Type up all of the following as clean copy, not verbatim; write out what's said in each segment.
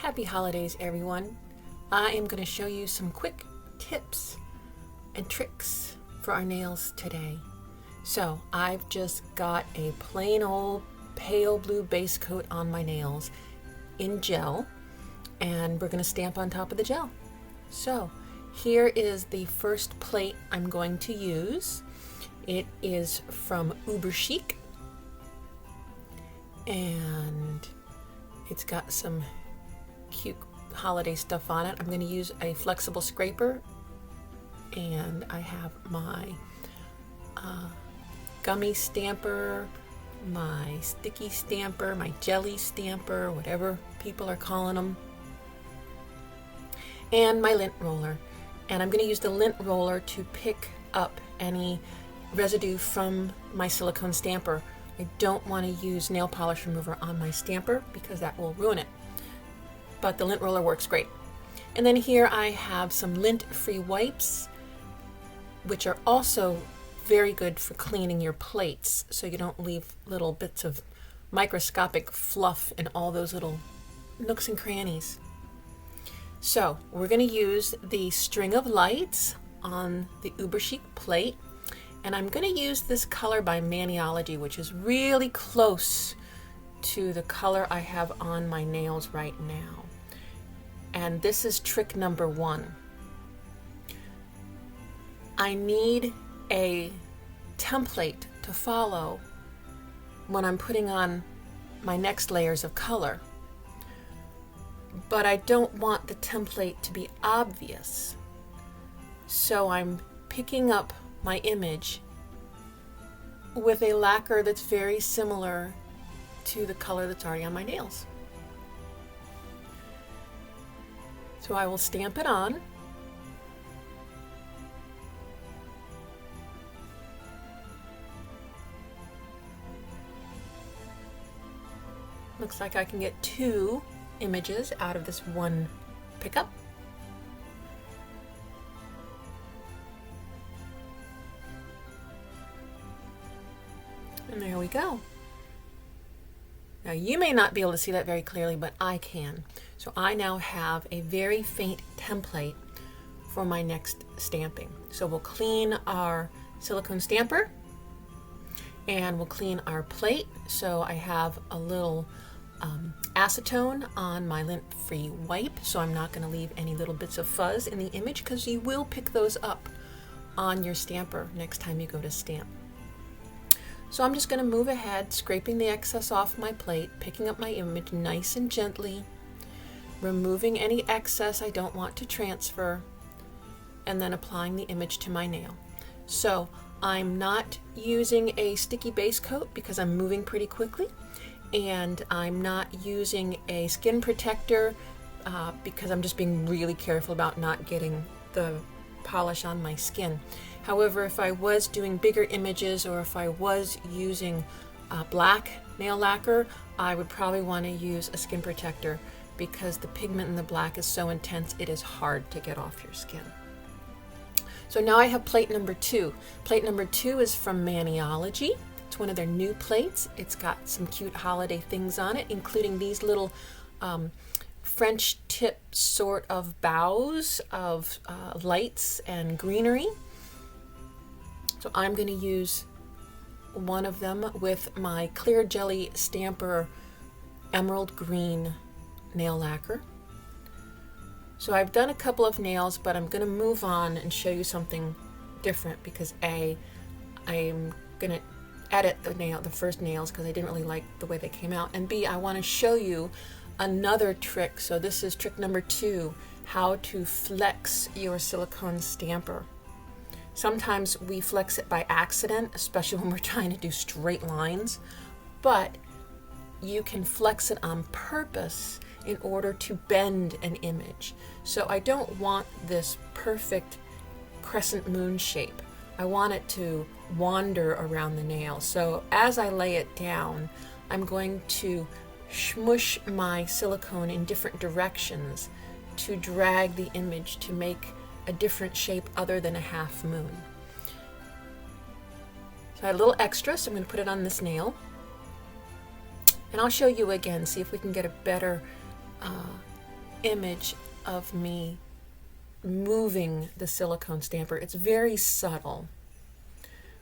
Happy holidays, everyone. I am going to show you some quick tips and tricks for our nails today. So I've just got a plain old pale blue base coat on my nails in gel, and we're going to stamp on top of the gel. So here is the first plate I'm going to use. It is from Uber Chic, and it's got some cute holiday stuff on it. I'm going to use a flexible scraper, and I have my gummy stamper, my sticky stamper, my jelly stamper, whatever people are calling them, and my lint roller. And I'm going to use the lint roller to pick up any residue from my silicone stamper. I don't want to use nail polish remover on my stamper because that will ruin it, but the lint roller works great. And then here I have some lint-free wipes, which are also very good for cleaning your plates so you don't leave little bits of microscopic fluff in all those little nooks and crannies. So we're going to use the String of Lights on the Uber Chic plate, and I'm going to use this color by Maniology, which is really close to the color I have on my nails right now. And this is trick number 1. I need a template to follow when I'm putting on my next layers of color, but I don't want the template to be obvious. So I'm picking up my image with a lacquer that's very similar to the color that's already on my nails. So I will stamp it on. Looks like I can get 2 images out of this one pickup. And there we go. Now you may not be able to see that very clearly, but I can. So I now have a very faint template for my next stamping. So we'll clean our silicone stamper and we'll clean our plate. So I have a little acetone on my lint-free wipe, so I'm not going to leave any little bits of fuzz in the image, because you will pick those up on your stamper next time you go to stamp. So I'm just going to move ahead, scraping the excess off my plate, picking up my image nice and gently, removing any excess I don't want to transfer, and then applying the image to my nail. So I'm not using a sticky base coat because I'm moving pretty quickly, and I'm not using a skin protector because I'm just being really careful about not getting the polish on my skin. However, if I was doing bigger images, or if I was using black nail lacquer, I would probably want to use a skin protector because the pigment in the black is so intense it is hard to get off your skin. So now I have plate number 2. Plate number 2 is from Maniology. It's one of their new plates. It's got some cute holiday things on it, including these little French tip sort of bows of lights and greenery. So I'm going to use one of them with my Clear Jelly Stamper Emerald Green nail lacquer. So I've done a couple of nails, but I'm going to move on and show you something different because A, I'm going to edit the first nails because I didn't really like the way they came out, and B, I want to show you another trick. So this is trick number 2, how to flex your silicone stamper. Sometimes we flex it by accident, especially when we're trying to do straight lines, but you can flex it on purpose in order to bend an image. So I don't want this perfect crescent moon shape. I want it to wander around the nail. So as I lay it down, I'm going to smush my silicone in different directions to drag the image to make a different shape other than a half moon. So I had a little extra, so I'm going to put it on this nail. And I'll show you again, see if we can get a better image of me moving the silicone stamper. It's very subtle,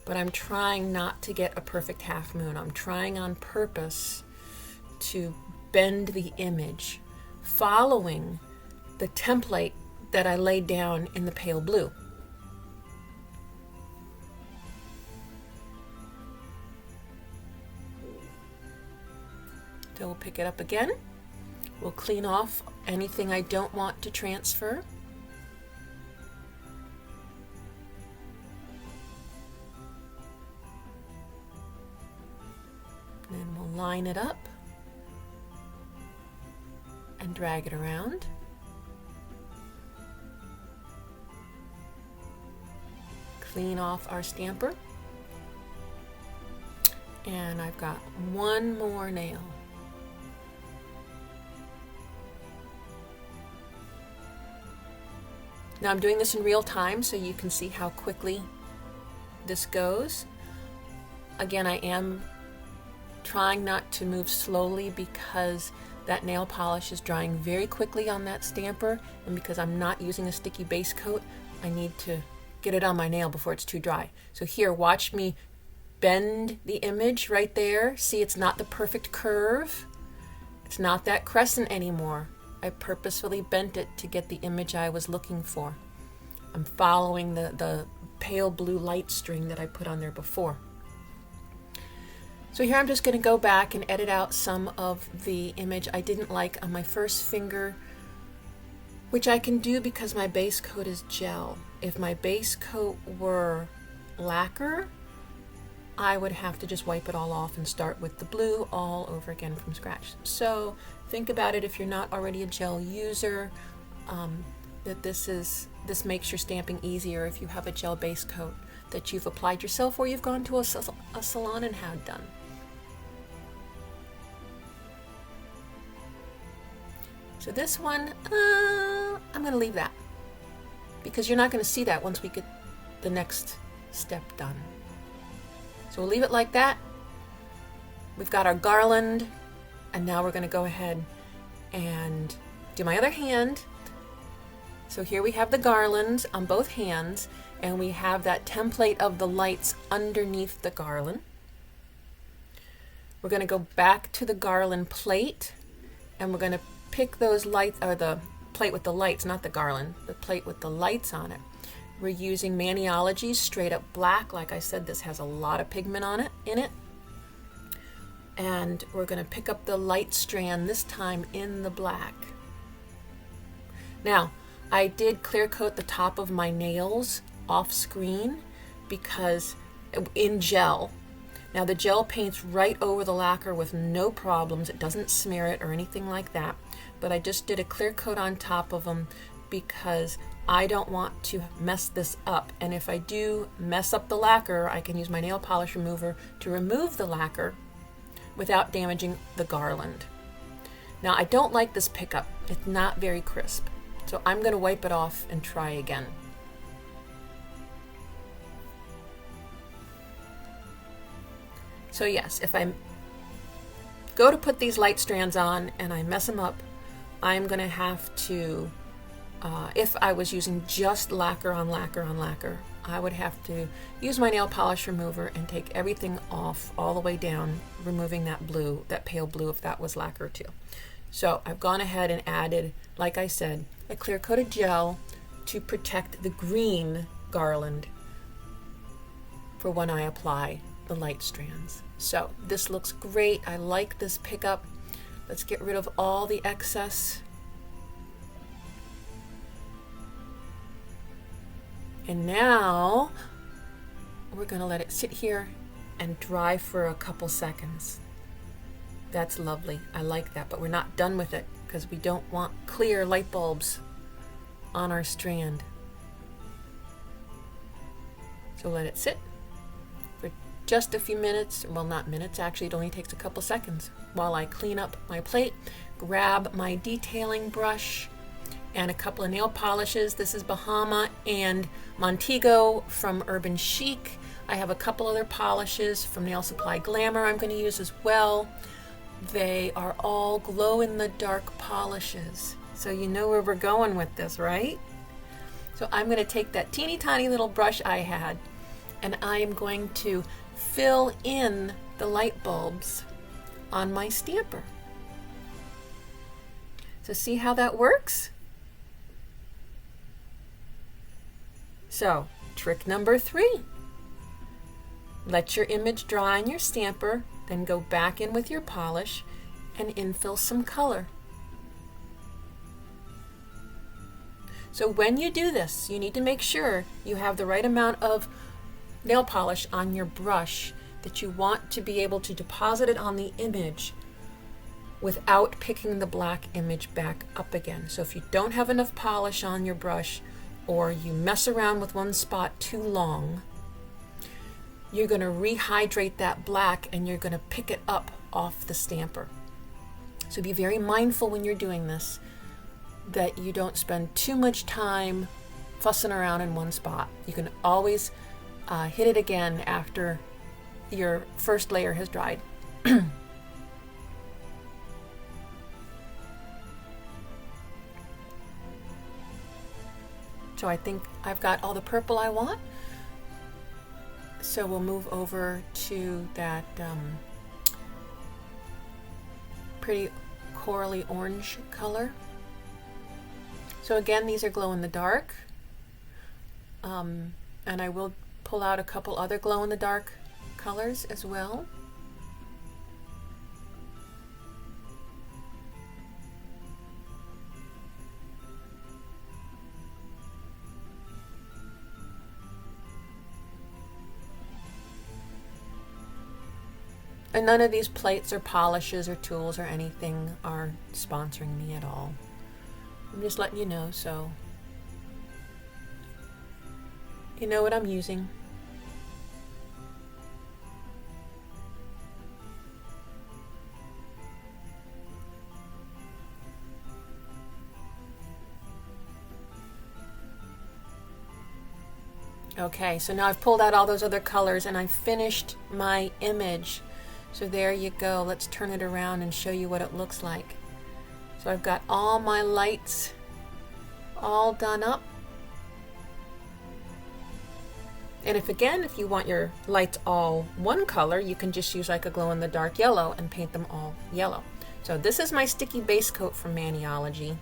but I'm trying not to get a perfect half moon. I'm trying on purpose to bend the image, following the template that I laid down in the pale blue. So we'll pick it up again. We'll clean off anything I don't want to transfer. And then we'll line it up and drag it around. Clean off our stamper. And I've got one more nail. Now I'm doing this in real time so you can see how quickly this goes. Again, I am trying not to move slowly because that nail polish is drying very quickly on that stamper, and because I'm not using a sticky base coat, I need to get it on my nail before it's too dry. So here, watch me bend the image right there. See, it's not the perfect curve. It's not that crescent anymore. I purposefully bent it to get the image I was looking for. I'm following the pale blue light string that I put on there before. So here I'm just going to go back and edit out some of the image I didn't like on my first finger, which I can do because my base coat is gel. If my base coat were lacquer, I would have to just wipe it all off and start with the blue all over again from scratch. So think about it if you're not already a gel user, that this makes your stamping easier if you have a gel base coat that you've applied yourself or you've gone to a salon and had done. So this one, I'm going to leave that because you're not going to see that once we get the next step done. So we'll leave it like that. We've got our garland, and now we're going to go ahead and do my other hand. So here we have the garland on both hands, and we have that template of the lights underneath the garland. We're going to go back to the garland plate, and we're going to pick those lights, or the plate with the lights, not the garland, the plate with the lights on it. We're using Maniology's Straight Up Black. Like I said, this has a lot of pigment in it. And we're going to pick up the light strand, this time in the black. Now, I did clear coat the top of my nails off screen because in gel. Now the gel paints right over the lacquer with no problems. It doesn't smear it or anything like that. But I just did a clear coat on top of them because I don't want to mess this up. And if I do mess up the lacquer, I can use my nail polish remover to remove the lacquer without damaging the garland. Now I don't like this pickup. It's not very crisp. So I'm going to wipe it off and try again. So yes, if I go to put these light strands on and I mess them up, I'm going to have to, if I was using just lacquer on lacquer on lacquer, I would have to use my nail polish remover and take everything off all the way down, removing that blue, that pale blue, if that was lacquer too. So I've gone ahead and added, like I said, a clear coated gel to protect the green garland for when I apply the light strands. So this looks great. I like this pickup. Let's get rid of all the excess. And now we're going to let it sit here and dry for a couple seconds. That's lovely. I like that, but we're not done with it because we don't want clear light bulbs on our strand. So let it sit for just a few minutes. Well, not minutes, actually, it only takes a couple seconds while I clean up my plate, grab my detailing brush and a couple of nail polishes. This is Bahama and Montego from Urban Chic. I have a couple other polishes from Nail Supply Glamour I'm going to use as well. They are all glow-in-the-dark polishes. So you know where we're going with this, right? So I'm going to take that teeny tiny little brush I had, and I am going to fill in the light bulbs on my stamper. So see how that works? So trick number 3. Let your image dry on your stamper, then go back in with your polish and infill some color. So when you do this, you need to make sure you have the right amount of nail polish on your brush that you want to be able to deposit it on the image without picking the black image back up again. So if you don't have enough polish on your brush, or you mess around with one spot too long, you're going to rehydrate that black and you're going to pick it up off the stamper. So be very mindful when you're doing this that you don't spend too much time fussing around in one spot. You can always hit it again after your first layer has dried. So I think I've got all the purple I want. So we'll move over to that pretty corally orange color. So again, these are glow in the dark. And I will pull out a couple other glow in the dark colors as well. And none of these plates or polishes or tools or anything are sponsoring me at all. I'm just letting you know, so you know what I'm using. Okay, so now I've pulled out all those other colors and I've finished my image. So there you go. Let's turn it around and show you what it looks like. So I've got all my lights all done up. And if you want your lights all one color, you can just use like a glow-in-the-dark yellow and paint them all yellow. So this is my sticky base coat from Maniology.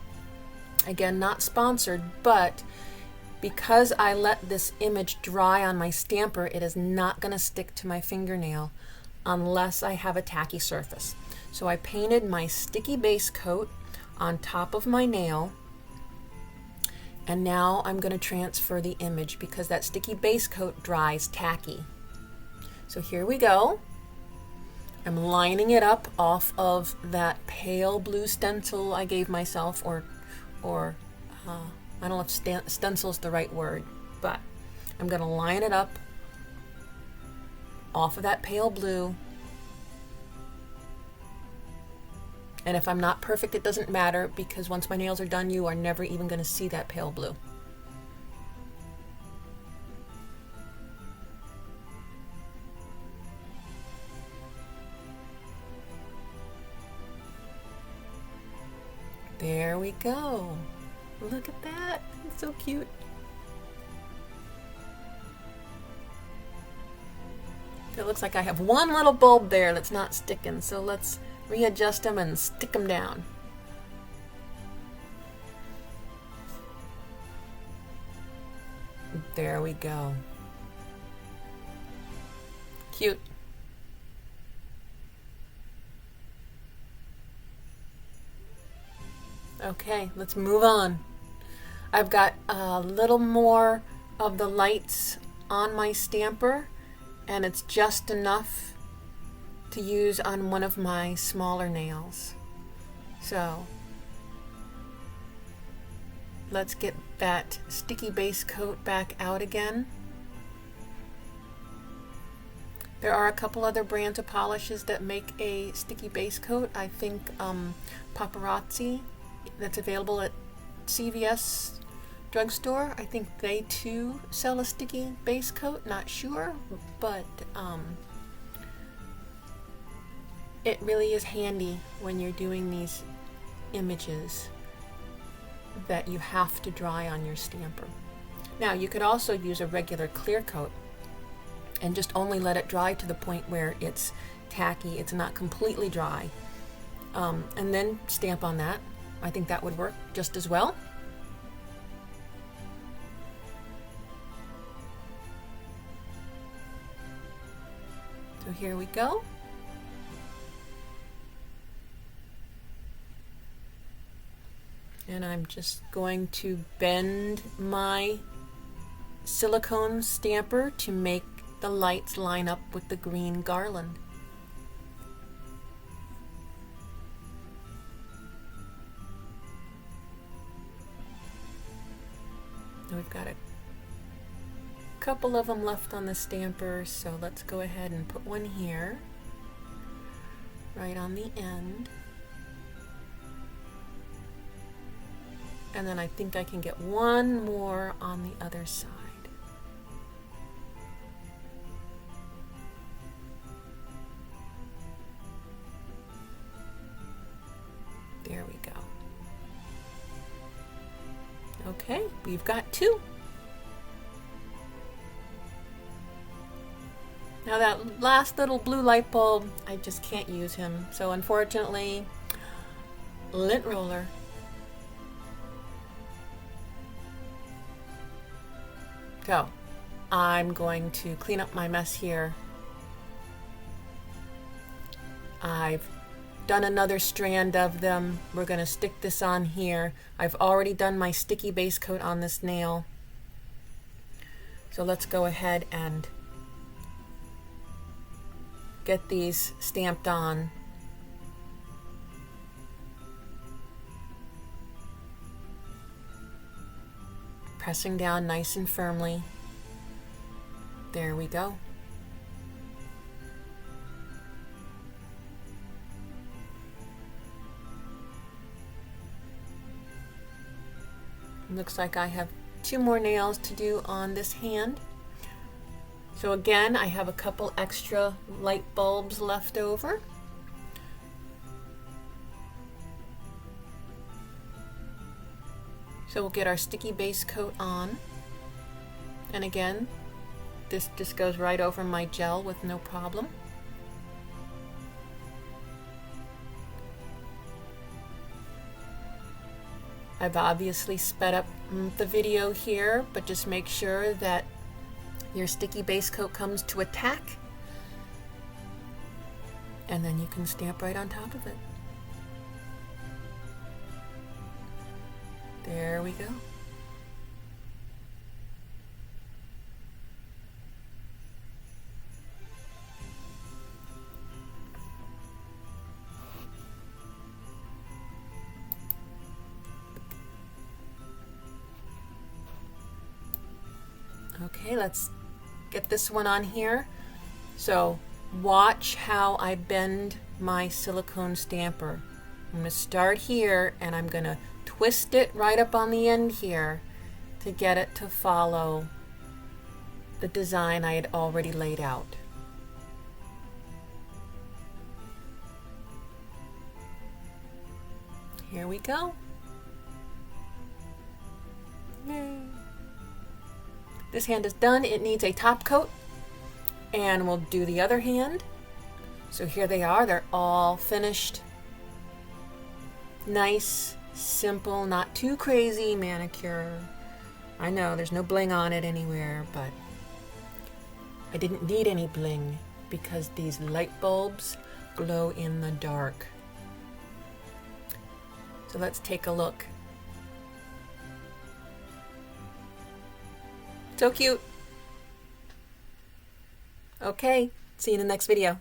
Again, not sponsored, but because I let this image dry on my stamper, it is not going to stick to my fingernail unless I have a tacky surface. So I painted my sticky base coat on top of my nail, and now I'm going to transfer the image because that sticky base coat dries tacky. So here we go. I'm lining it up off of that pale blue stencil I gave myself, or I don't know if stencil is the right word, but I'm going to line it up off of that pale blue. And if I'm not perfect, it doesn't matter, because once my nails are done, you are never even going to see that pale blue. There we go. Look at that. It's so cute. It looks like I have one little bulb there that's not sticking, so let's readjust them and stick them down. There we go. Cute. Okay, let's move on. I've got a little more of the lights on my stamper, and it's just enough to use on one of my smaller nails. So let's get that sticky base coat back out again. There are a couple other brands of polishes that make a sticky base coat. I think Paparazzi, that's available at CVS drugstore. I think they too sell a sticky base coat, not sure, but it really is handy when you're doing these images. that you have to dry on your stamper. Now you could also use a regular clear coat and just only let it dry to the point where it's tacky, it's not completely dry, and then stamp on that. I think that would work just as well. So here we go. And I'm just going to bend my silicone stamper to make the lights line up with the green garland. We've got a couple of them left on the stamper, so let's go ahead and put one here, right on the end. And then I think I can get one more on the other side. There we go. Okay, we've got two. Now that last little blue light bulb, I just can't use him. So unfortunately, lint roller. So I'm going to clean up my mess here. I've done another strand of them. We're going to stick this on here. I've already done my sticky base coat on this nail. So let's go ahead and get these stamped on. Pressing down nice and firmly. There we go. Looks like I have two more nails to do on this hand. So again, I have a couple extra light bulbs left over. So we'll get our sticky base coat on. And again, this just goes right over my gel with no problem. I've obviously sped up the video here, but just make sure that your sticky base coat comes to a tack, and then you can stamp right on top of it. There we go. Okay, let's get this one on here. So watch how I bend my silicone stamper. I'm going to start here and I'm going to twist it right up on the end here to get it to follow the design I had already laid out. Here we go. Yay. This hand is done. It needs a top coat, and we'll do the other hand. So here they are. They're all finished. Nice, simple, not too crazy manicure. I know there's no bling on it anywhere, but I didn't need any bling because these light bulbs glow in the dark. So let's take a look. So cute. Okay, see you in the next video.